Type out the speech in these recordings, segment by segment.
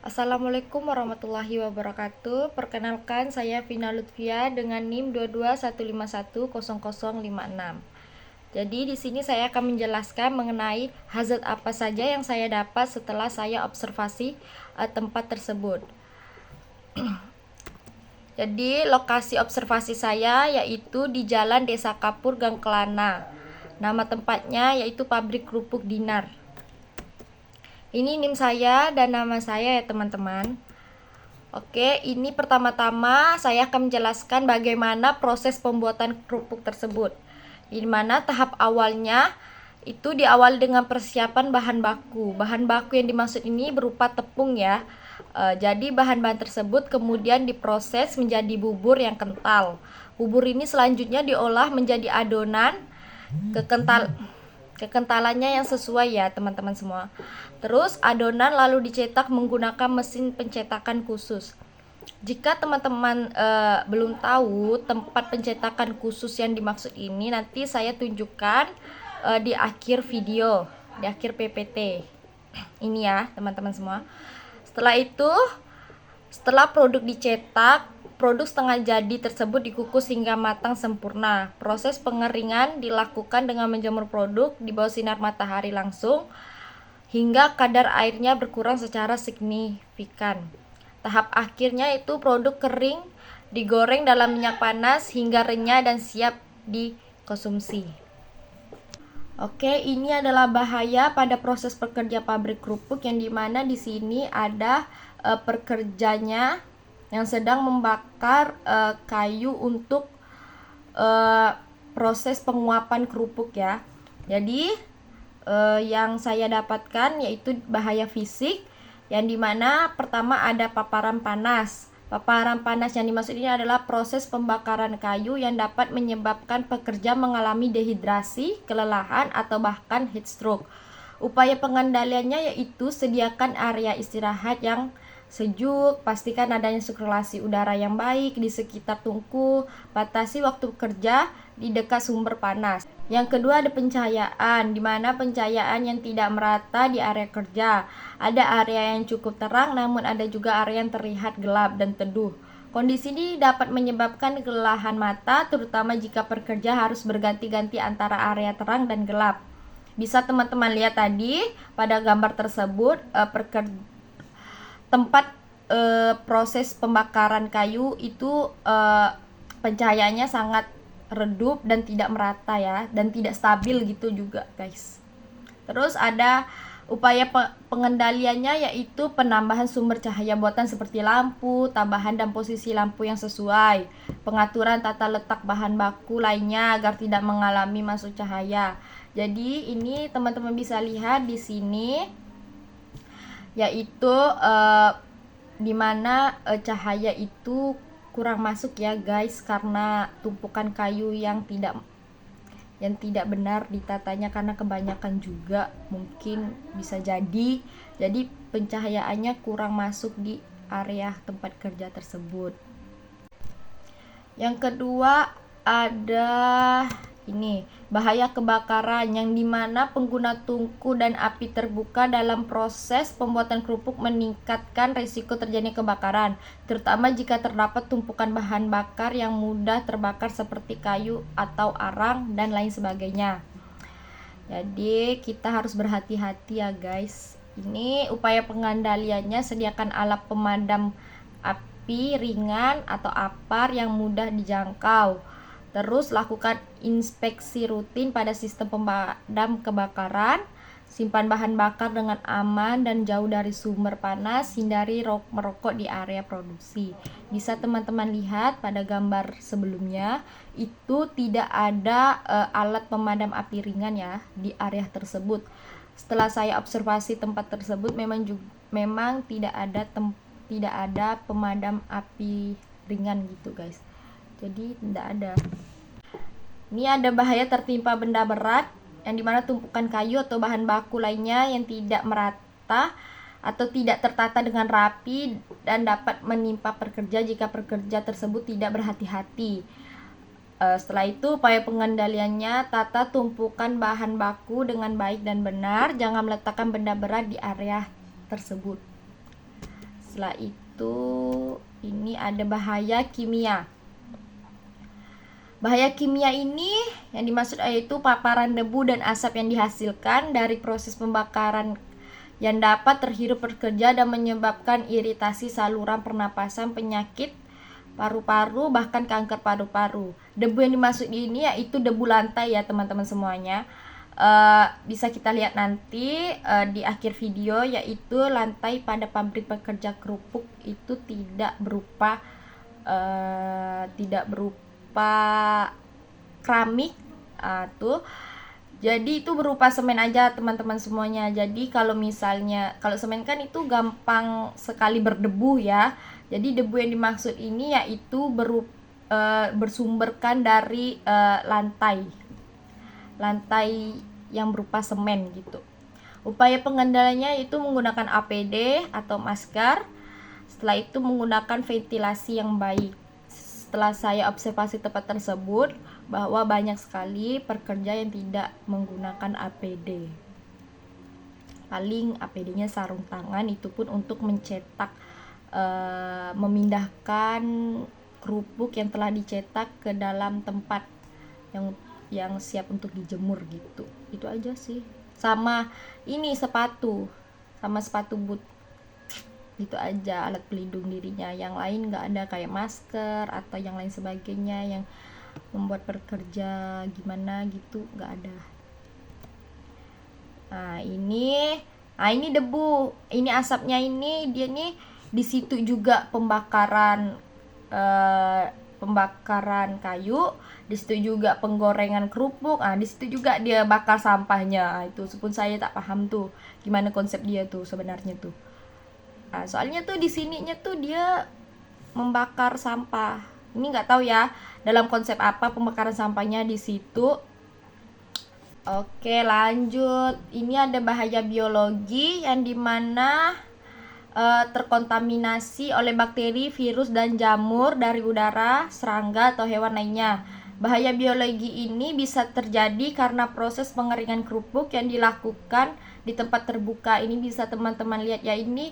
Assalamualaikum warahmatullahi wabarakatuh. Perkenalkan, saya Vina Lutfia dengan NIM 221510056. Jadi di sini saya akan menjelaskan mengenai hazard apa saja yang saya dapat setelah saya observasi tempat tersebut. Jadi lokasi observasi saya yaitu di Jalan Desa Kapur, Gang Kelana. Nama tempatnya yaitu Pabrik Kerupuk Dinar. Ini NIM saya dan nama saya ya teman-teman. Oke, ini pertama-tama saya akan menjelaskan bagaimana proses pembuatan kerupuk tersebut. Di mana tahap awalnya itu diawali dengan persiapan bahan baku. Bahan baku yang dimaksud ini berupa tepung ya. Jadi bahan-bahan tersebut kemudian diproses menjadi bubur yang kental. Bubur ini selanjutnya diolah menjadi adonan kekentalannya yang sesuai ya teman-teman semua. Terus adonan lalu dicetak menggunakan mesin pencetakan khusus. Jika teman-teman belum tahu tempat pencetakan khusus yang dimaksud ini, nanti saya tunjukkan di akhir video, di akhir PPT ini ya teman-teman semua. Setelah produk dicetak, produk setengah jadi tersebut dikukus hingga matang sempurna. Proses pengeringan dilakukan dengan menjemur produk di bawah sinar matahari langsung hingga kadar airnya berkurang secara signifikan. Tahap akhirnya itu produk kering digoreng dalam minyak panas hingga renyah dan siap dikonsumsi. Oke, ini adalah bahaya pada proses pekerja pabrik kerupuk yang dimana di sini ada pekerjanya yang sedang membakar kayu untuk proses penguapan kerupuk ya. Jadi yang saya dapatkan yaitu bahaya fisik yang dimana pertama ada paparan panas. Paparan panas yang dimaksud ini adalah proses pembakaran kayu yang dapat menyebabkan pekerja mengalami dehidrasi, kelelahan, atau bahkan heat stroke. Upaya pengendaliannya yaitu sediakan area istirahat yang sejuk, pastikan adanya sirkulasi udara yang baik di sekitar tungku, batasi waktu kerja di dekat sumber panas. Yang kedua ada pencahayaan, di mana pencahayaan yang tidak merata di area kerja. Ada area yang cukup terang, namun ada juga area yang terlihat gelap dan teduh. Kondisi ini dapat menyebabkan kelelahan mata, terutama jika pekerja harus berganti-ganti antara area terang dan gelap. Bisa teman-teman lihat tadi pada gambar tersebut, tempat proses pembakaran kayu itu pencahayaannya sangat redup dan tidak merata ya, dan tidak stabil gitu juga guys. Terus ada upaya pengendaliannya yaitu penambahan sumber cahaya buatan seperti lampu, tambahan dan posisi lampu yang sesuai, pengaturan tata letak bahan baku lainnya agar tidak mengalami masuk cahaya. Jadi ini teman-teman bisa lihat di sini yaitu dimana cahaya itu kurang masuk ya guys, karena tumpukan kayu yang tidak benar ditatanya, karena kebanyakan juga mungkin bisa jadi pencahayaannya kurang masuk di area tempat kerja tersebut. Yang kedua ada ini bahaya kebakaran yang dimana pengguna tungku dan api terbuka dalam proses pembuatan kerupuk meningkatkan risiko terjadinya kebakaran, terutama jika terdapat tumpukan bahan bakar yang mudah terbakar seperti kayu atau arang dan lain sebagainya. Jadi kita harus berhati-hati ya guys. Ini upaya pengendaliannya, sediakan alat pemadam api ringan atau APAR yang mudah dijangkau. Terus lakukan inspeksi rutin pada sistem pemadam kebakaran, simpan bahan bakar dengan aman dan jauh dari sumber panas, hindari merokok di area produksi. Bisa teman-teman lihat pada gambar sebelumnya, itu tidak ada alat pemadam api ringan ya di area tersebut. Setelah saya observasi tempat tersebut memang tidak ada pemadam api ringan gitu guys. Jadi tidak ada. Ini ada bahaya tertimpa benda berat yang dimana tumpukan kayu atau bahan baku lainnya yang tidak merata atau tidak tertata dengan rapi dan dapat menimpa pekerja jika pekerja tersebut tidak berhati-hati. Setelah itu upaya pengendaliannya, tata tumpukan bahan baku dengan baik dan benar, jangan meletakkan benda berat di area tersebut. Setelah itu ini ada bahaya kimia. Bahaya kimia ini yang dimaksud yaitu paparan debu dan asap yang dihasilkan dari proses pembakaran yang dapat terhirup pekerja dan menyebabkan iritasi saluran pernapasan, penyakit paru-paru, bahkan kanker paru-paru. Debu yang dimaksud ini yaitu debu lantai ya teman-teman semuanya. Bisa kita lihat nanti di akhir video, yaitu lantai pada pabrik pekerja kerupuk itu tidak berupa keramik tuh. Jadi itu berupa semen aja teman-teman semuanya. Jadi kalau semen kan itu gampang sekali berdebu ya. Jadi debu yang dimaksud ini yaitu bersumberkan dari lantai yang berupa semen gitu. Upaya pengendaliannya itu menggunakan APD atau masker. Setelah itu menggunakan ventilasi yang baik. Setelah saya observasi tempat tersebut bahwa banyak sekali pekerja yang tidak menggunakan APD. Paling APD-nya sarung tangan, itu pun untuk mencetak memindahkan kerupuk yang telah dicetak ke dalam tempat yang siap untuk dijemur gitu. Itu aja sih. Sama ini sepatu boot. Itu aja alat pelindung dirinya. Yang lain nggak ada, kayak masker atau yang lain sebagainya yang membuat pekerja gimana gitu, nggak ada. Nah ini debu, ini asapnya, ini dia nih di situ juga pembakaran kayu, di situ juga penggorengan kerupuk, di situ juga dia bakar sampahnya. Itu pun saya tak paham tuh gimana konsep dia tuh sebenarnya tuh. Soalnya tuh di sininya tuh dia membakar sampah. Ini nggak tahu ya dalam konsep apa pembakaran sampahnya di situ. Oke, lanjut. Ini ada bahaya biologi yang dimana terkontaminasi oleh bakteri, virus, dan jamur dari udara, serangga, atau hewan lainnya. Bahaya biologi ini bisa terjadi karena proses pengeringan kerupuk yang dilakukan di tempat terbuka. Ini bisa teman-teman lihat ya, ini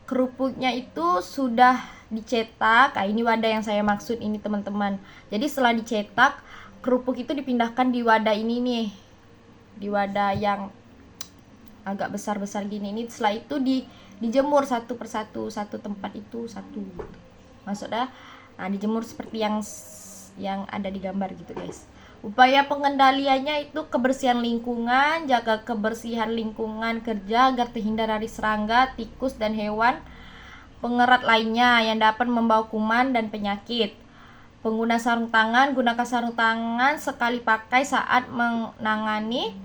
kerupuknya itu sudah dicetak. Ini wadah yang saya maksud ini teman-teman. Jadi setelah dicetak, kerupuk itu dipindahkan di wadah ini nih, di wadah yang agak besar-besar gini. Ini setelah itu dijemur satu persatu, satu tempat itu satu gitu. Maksudnya dijemur seperti yang ada di gambar gitu guys. Upaya pengendaliannya itu kebersihan lingkungan, jaga kebersihan lingkungan kerja agar terhindar dari serangga, tikus, dan hewan pengerat lainnya yang dapat membawa kuman dan penyakit. Pengguna sarung tangan, gunakan sarung tangan sekali pakai saat menangani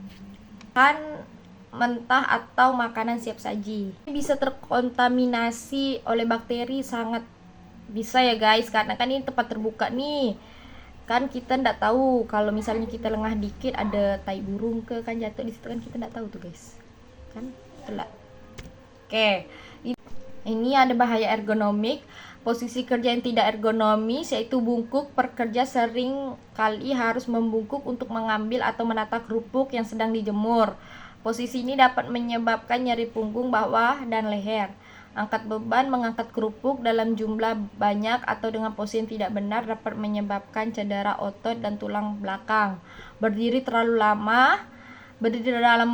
mentah atau makanan siap saji. Bisa terkontaminasi oleh bakteri, sangat bisa ya guys, karena kan ini tempat terbuka nih. Kan kita ndak tahu kalau misalnya kita lengah dikit ada tai burung kan jatuh di situ, kan kita ndak tahu tuh guys. Kan telat. Oke. Ini ada bahaya ergonomik. Posisi kerja yang tidak ergonomis yaitu bungkuk. Pekerja sering kali harus membungkuk untuk mengambil atau menata kerupuk yang sedang dijemur. Posisi ini dapat menyebabkan nyeri punggung, bawah, dan leher. Angkat beban, mengangkat kerupuk dalam jumlah banyak atau dengan posisi yang tidak benar dapat menyebabkan cedera otot dan tulang belakang. Berdiri dalam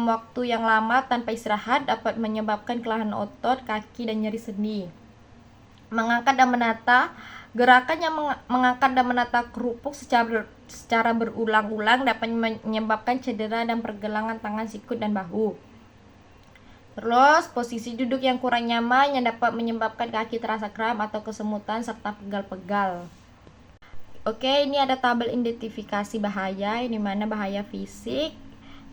waktu yang lama tanpa istirahat dapat menyebabkan kelelahan otot, kaki, dan nyeri sendi. Mengangkat dan menata, gerakan yang mengangkat dan menata kerupuk secara berulang-ulang dapat menyebabkan cedera dan pergelangan tangan, sikut, dan bahu. Terus posisi duduk yang kurang nyaman yang dapat menyebabkan kaki terasa kram atau kesemutan serta pegal-pegal. Oke, ini ada tabel identifikasi bahaya, ini mana bahaya fisik.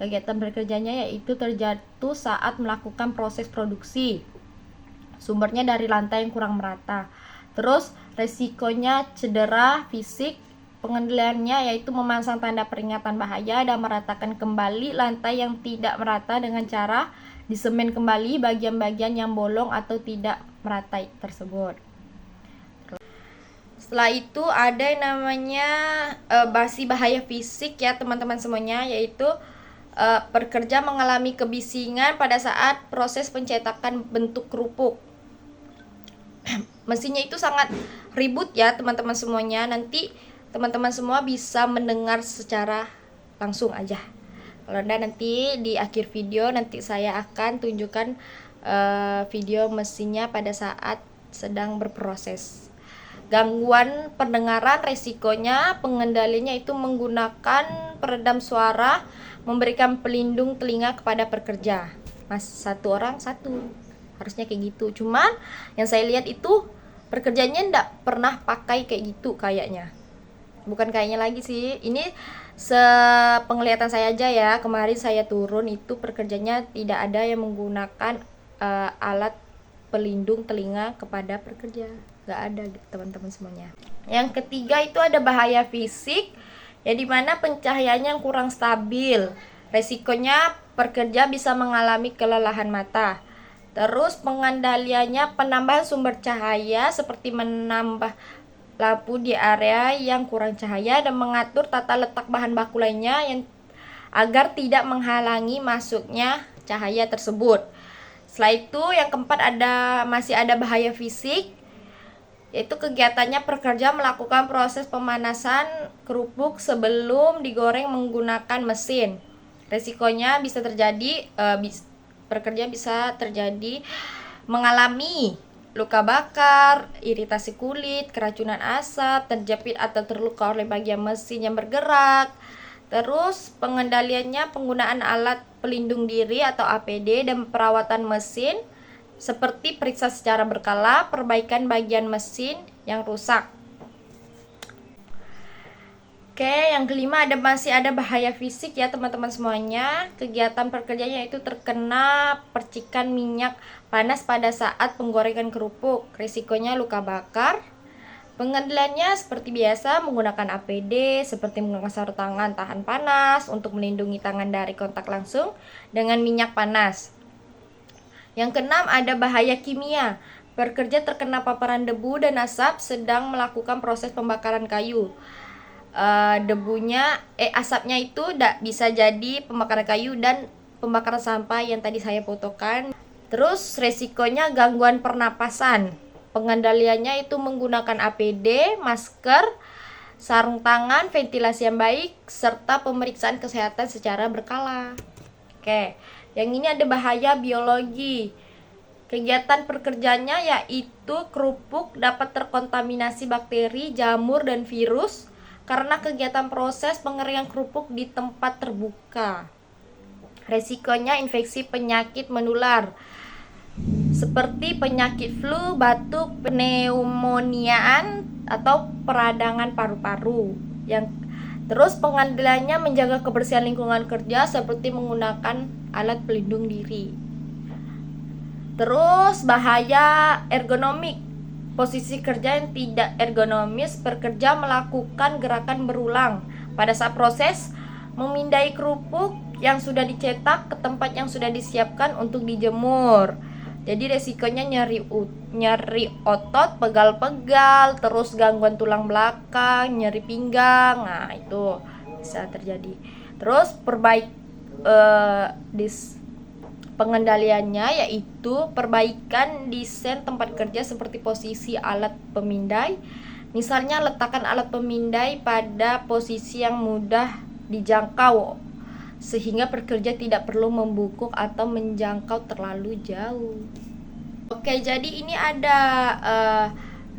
Kegiatan bekerjanya yaitu terjatuh saat melakukan proses produksi. Sumbernya dari lantai yang kurang merata. Terus resikonya cedera fisik. Pengendaliannya yaitu memasang tanda peringatan bahaya dan meratakan kembali lantai yang tidak merata dengan cara disemen kembali bagian-bagian yang bolong atau tidak merata tersebut. Setelah itu ada yang namanya bahaya fisik ya teman-teman semuanya, yaitu pekerja mengalami kebisingan pada saat proses pencetakan bentuk kerupuk. mesinnya itu sangat ribut ya teman-teman semuanya. Nanti teman-teman semua bisa mendengar secara langsung aja. Kalau enggak, nanti di akhir video nanti saya akan tunjukkan video mesinnya pada saat sedang berproses. Gangguan pendengaran resikonya pengendalinya itu menggunakan peredam suara, memberikan pelindung telinga kepada pekerja. Mas, satu orang satu, harusnya kayak gitu. Cuman yang saya lihat itu pekerjanya ndak pernah pakai kayak gitu kayaknya. Bukan kayaknya lagi sih, ini sepenglihatan saya aja ya. Kemarin saya turun itu pekerjanya tidak ada yang menggunakan alat pelindung telinga kepada pekerja. Gak ada teman-teman semuanya. Yang ketiga itu ada bahaya fisik, ya dimana pencahayaannya yang kurang stabil. Resikonya pekerja bisa mengalami kelelahan mata. Terus pengendaliannya penambahan sumber cahaya seperti menambah lampu di area yang kurang cahaya dan mengatur tata letak bahan baku lainnya yang agar tidak menghalangi masuknya cahaya tersebut. Setelah itu yang keempat masih ada bahaya fisik, yaitu kegiatannya pekerja melakukan proses pemanasan kerupuk sebelum digoreng menggunakan mesin. Resikonya bisa terjadi pekerja bisa terjadi mengalami luka bakar, iritasi kulit, keracunan asap, terjepit atau terluka oleh bagian mesin yang bergerak. Terus pengendaliannya penggunaan alat pelindung diri atau APD dan perawatan mesin seperti periksa secara berkala, perbaikan bagian mesin yang rusak. Oke, yang kelima masih ada bahaya fisik ya teman-teman semuanya. Kegiatan pekerjanya itu terkena percikan minyak panas pada saat penggorengan kerupuk. Risikonya luka bakar. Pengendaliannya seperti biasa menggunakan APD seperti menggunakan sarung tangan tahan panas untuk melindungi tangan dari kontak langsung dengan minyak panas. Yang keenam ada bahaya kimia. Pekerja terkena paparan debu dan asap sedang melakukan proses pembakaran kayu. Asapnya itu bisa jadi pembakaran kayu dan pembakaran sampah yang tadi saya fotokan. Terus resikonya gangguan pernapasan. Pengendaliannya itu menggunakan APD, masker, sarung tangan, ventilasi yang baik, serta pemeriksaan kesehatan secara berkala. Oke, yang ini ada bahaya biologi. Kegiatan pekerjanya yaitu kerupuk dapat terkontaminasi bakteri, jamur, dan virus karena kegiatan proses pengeringan kerupuk di tempat terbuka. Resikonya infeksi penyakit menular seperti penyakit flu, batuk, pneumoniaan, atau peradangan paru-paru. Terus pengendaliannya menjaga kebersihan lingkungan kerja seperti menggunakan alat pelindung diri. Terus bahaya ergonomik. Posisi kerja yang tidak ergonomis, pekerja melakukan gerakan berulang pada saat proses memindai kerupuk yang sudah dicetak ke tempat yang sudah disiapkan untuk dijemur. Jadi resikonya nyeri otot, pegal-pegal, terus gangguan tulang belakang, nyeri pinggang. Nah, itu bisa terjadi. Terus pengendaliannya yaitu perbaikan desain tempat kerja seperti posisi alat pemindai. Misalnya letakkan alat pemindai pada posisi yang mudah dijangkau sehingga pekerja tidak perlu membungkuk atau menjangkau terlalu jauh. Oke, jadi ini ada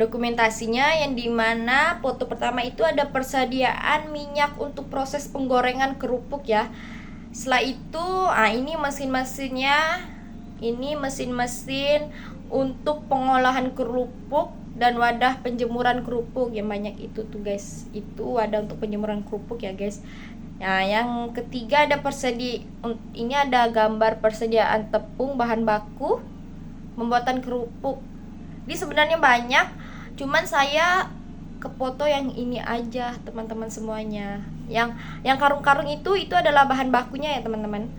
dokumentasinya yang dimana foto pertama itu ada persediaan minyak untuk proses penggorengan kerupuk ya. Setelah itu, ini mesin-mesinnya, ini mesin-mesin untuk pengolahan kerupuk dan wadah penjemuran kerupuk yang banyak itu tuh guys. Itu wadah untuk penjemuran kerupuk ya guys. Nah, yang ketiga ada ini ada gambar persediaan tepung bahan baku pembuatan kerupuk. Ini sebenarnya banyak, cuman saya ke foto yang ini aja teman-teman semuanya. Yang karung-karung itu adalah bahan bakunya ya teman-teman.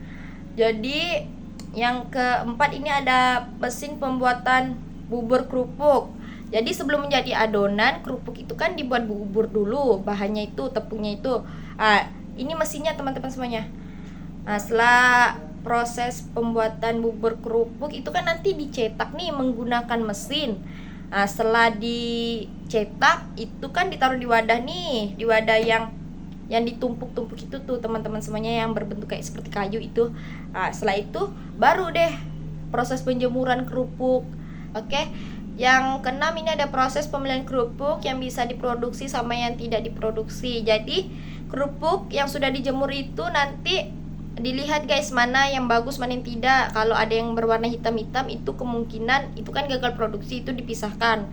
Jadi yang keempat ini ada mesin pembuatan bubur kerupuk. Jadi sebelum menjadi adonan kerupuk itu kan dibuat bubur dulu, bahannya itu tepungnya itu. Ini mesinnya teman-teman semuanya. Nah, setelah proses pembuatan bubur kerupuk itu kan nanti dicetak nih menggunakan mesin. Nah, setelah dicetak itu kan ditaruh di wadah nih, di wadah yang ditumpuk-tumpuk itu tuh teman-teman semuanya, yang berbentuk kayak seperti kayu itu. Nah, setelah itu baru deh proses penjemuran kerupuk. Oke. Yang keenam, ini ada proses pemilihan kerupuk yang bisa diproduksi sama yang tidak diproduksi. Jadi kerupuk yang sudah dijemur itu nanti dilihat guys, mana yang bagus mana yang tidak. Kalau ada yang berwarna hitam-hitam itu kemungkinan itu kan gagal produksi, itu dipisahkan.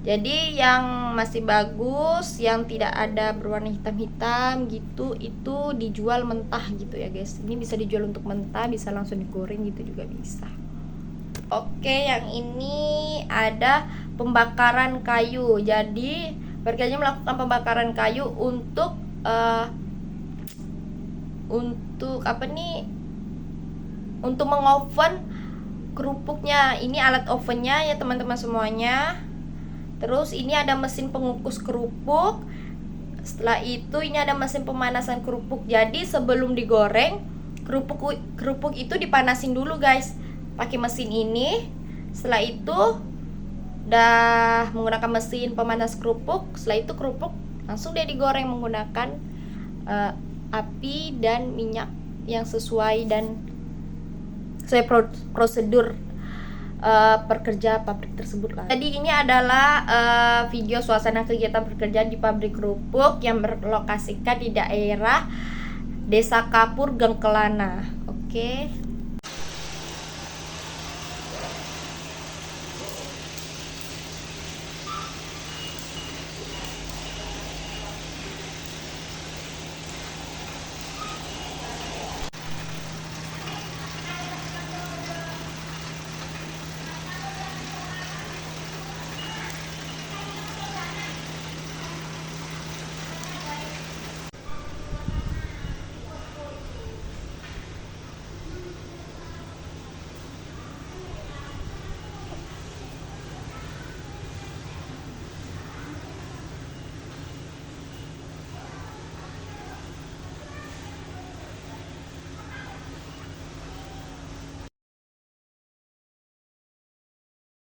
Jadi yang masih bagus, yang tidak ada berwarna hitam-hitam gitu, itu dijual mentah gitu ya guys. Ini bisa dijual untuk mentah, bisa langsung digoreng gitu juga bisa. Oke, yang ini ada pembakaran kayu. Jadi pekerja melakukan pembakaran kayu untuk apa nih? Untuk mengoven kerupuknya. Ini alat ovennya ya teman-teman semuanya. Terus ini ada mesin pengukus kerupuk. Setelah itu ini ada mesin pemanasan kerupuk. Jadi sebelum digoreng, kerupuk itu dipanasin dulu guys, pakai mesin ini. Setelah itu udah menggunakan mesin pemanas kerupuk, setelah itu kerupuk langsung dia digoreng menggunakan api dan minyak yang sesuai dan sesuai prosedur pekerja pabrik tersebut lah. Jadi ini adalah video suasana kegiatan pekerjaan di pabrik kerupuk yang berlokasikan di daerah Desa Kapur, Gang Kelana. Oke.